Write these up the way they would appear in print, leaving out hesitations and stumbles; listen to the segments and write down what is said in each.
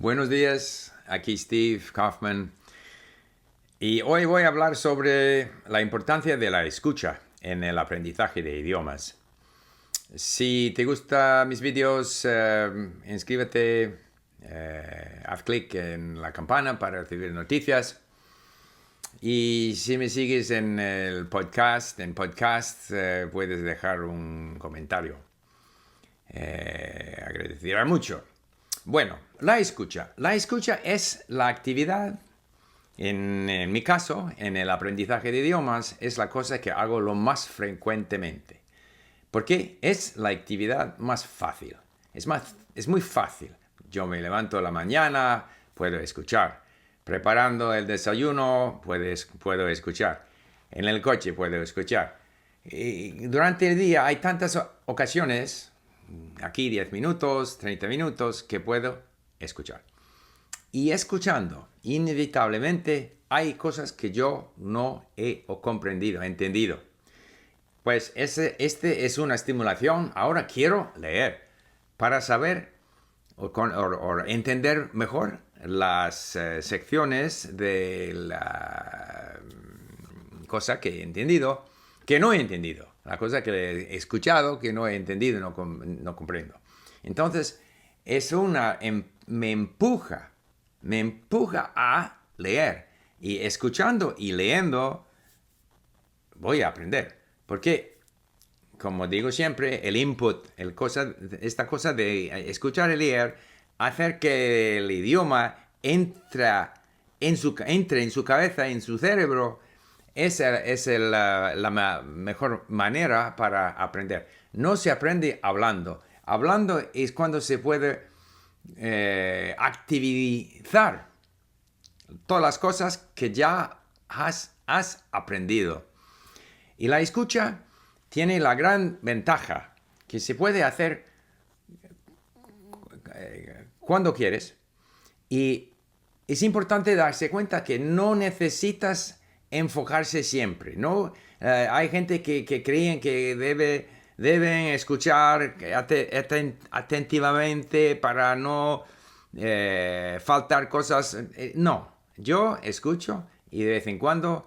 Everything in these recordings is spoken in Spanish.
Buenos días, aquí Steve Kaufman y hoy voy a hablar sobre la importancia de la escucha en el aprendizaje de idiomas. Si te gustan mis vídeos, inscríbete, haz clic en la campana para recibir noticias. Y si me sigues en el podcast, puedes dejar un comentario. Agradecerá mucho. Bueno, la escucha. La escucha es la actividad, en mi caso, en el aprendizaje de idiomas, es la cosa que hago lo más frecuentemente. Porque es la actividad más fácil. Es muy fácil. Yo me levanto a la mañana, puedo escuchar. Preparando el desayuno, puedo escuchar. En el coche puedo escuchar. Y durante el día hay tantas ocasiones, aquí 10 minutos, 30 minutos, que puedo escuchar. Y escuchando, inevitablemente, hay cosas que yo no he comprendido, entendido. Pues este es una estimulación. Ahora quiero leer para saber o entender mejor las secciones de la cosa que he entendido, que no he entendido. La cosa que he escuchado, que no he entendido, no comprendo. Entonces, me empuja a leer. Y escuchando y leyendo, voy a aprender. Porque, como digo siempre, el input, esta cosa de escuchar y leer, hacer que el idioma entre en su cabeza, en su cerebro, es la mejor manera para aprender. No se aprende hablando. Hablando es cuando se puede activizar todas las cosas que ya has aprendido. Y la escucha tiene la gran ventaja que se puede hacer cuando quieres. Y es importante darse cuenta que no necesitas enfocarse siempre, ¿no? Hay gente que creen que deben escuchar atentivamente para no faltar cosas. No, yo escucho y de vez en cuando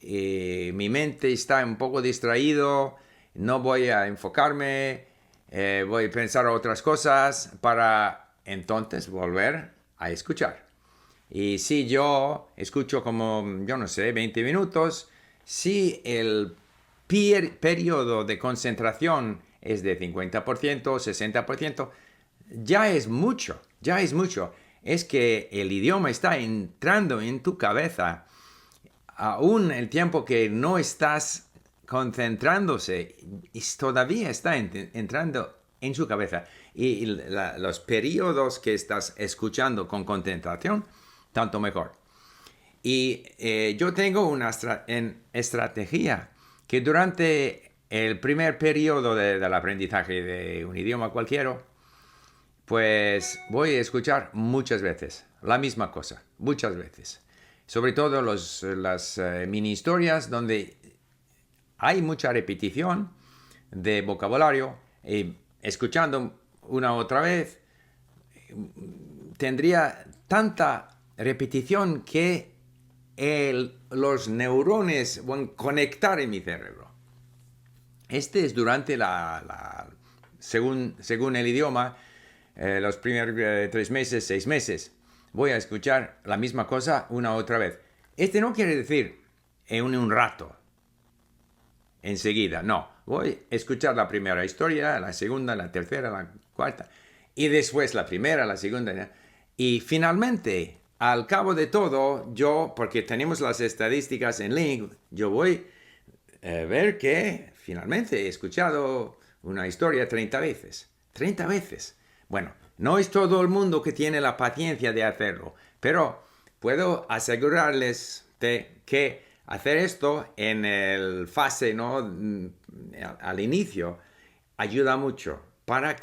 mi mente está un poco distraído, no voy a enfocarme, voy a pensar otras cosas para entonces volver a escuchar. Y si yo escucho como, 20 minutos, si el periodo de concentración es de 50%, 60%, ya es mucho. Es que el idioma está entrando en tu cabeza, aún el tiempo que no estás concentrándose, todavía está entrando en su cabeza. Y los periodos que estás escuchando con concentración, tanto mejor. Y yo tengo una estrategia que durante el primer periodo del aprendizaje de un idioma cualquiera, pues voy a escuchar muchas veces la misma cosa, muchas veces. Sobre todo las mini historias donde hay mucha repetición de vocabulario. Escuchando una otra vez, tendría tanta repetición que los neurones van a conectar en mi cerebro. Este es durante según el idioma, los primeros 3 meses, 6 meses. Voy a escuchar la misma cosa una otra vez. Este no quiere decir en un rato, enseguida. No, voy a escuchar la primera historia, la segunda, la tercera, la cuarta. Y después la primera, la segunda. Y finalmente, al cabo de todo, porque tenemos las estadísticas en link, yo voy a ver que finalmente he escuchado una historia 30 veces. 30 veces. Bueno, no es todo el mundo que tiene la paciencia de hacerlo, pero puedo asegurarles que hacer esto en el fase, ¿no? Al inicio, ayuda mucho para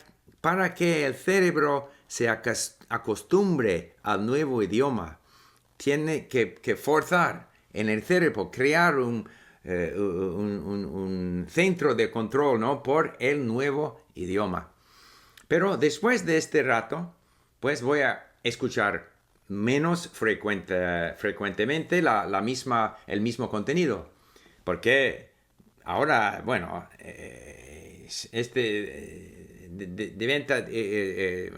que el cerebro se acostumbre al nuevo idioma. Tiene que forzar en el cerebro, crear un centro de control, ¿no? Por el nuevo idioma. Pero después de este rato, pues voy a escuchar menos frecuentemente el mismo contenido. Porque ahora, bueno, de venta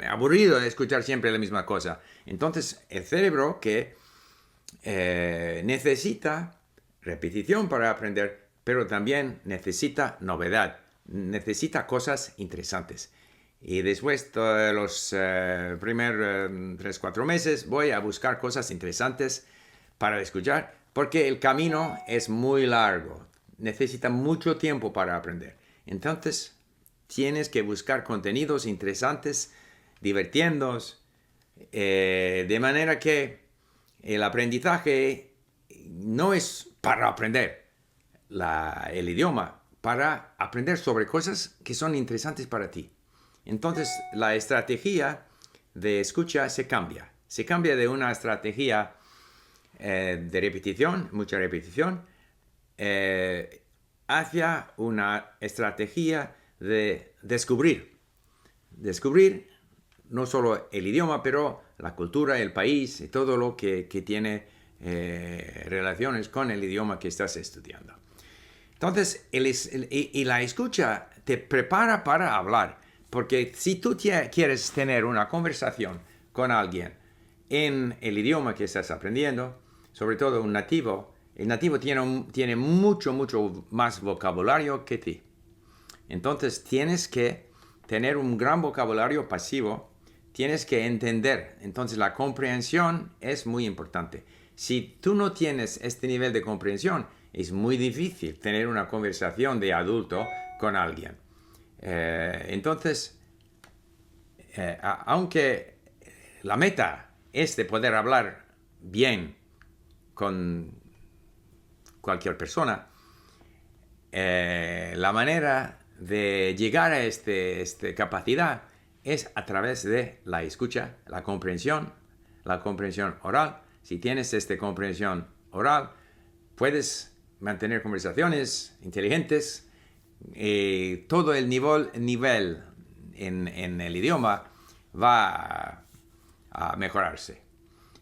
aburrido de escuchar siempre la misma cosa. Entonces, el cerebro que necesita repetición para aprender, pero también necesita novedad, necesita cosas interesantes. Y después de los primeros 3-4 meses voy a buscar cosas interesantes para escuchar, porque el camino es muy largo, necesita mucho tiempo para aprender. Entonces, tienes que buscar contenidos interesantes, divirtiéndonos, de manera que el aprendizaje no es para aprender el idioma, para aprender sobre cosas que son interesantes para ti. Entonces, la estrategia de escucha se cambia. Se cambia de una estrategia de repetición, mucha repetición, hacia una estrategia de descubrir. Descubrir no solo el idioma, pero la cultura, el país y todo lo que tiene relaciones con el idioma que estás estudiando. Entonces, la escucha te prepara para hablar. Porque si tú quieres tener una conversación con alguien en el idioma que estás aprendiendo, sobre todo un nativo, el nativo tiene mucho más vocabulario que ti. Entonces tienes que tener un gran vocabulario pasivo, tienes que entender. Entonces la comprensión es muy importante. Si tú no tienes este nivel de comprensión, es muy difícil tener una conversación de adulto con alguien. Entonces, aunque la meta es de poder hablar bien con cualquier persona, la manera de llegar a esta capacidad es a través de la escucha, la comprensión oral. Si tienes esta comprensión oral, puedes mantener conversaciones inteligentes. Todo el nivel en el idioma va a mejorarse.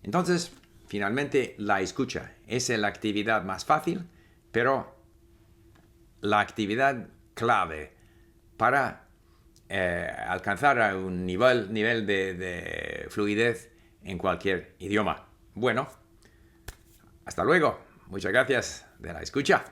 Entonces, finalmente, la escucha es la actividad más fácil, pero la actividad clave para alcanzar un nivel de fluidez en cualquier idioma. Bueno, hasta luego. Muchas gracias de la escucha.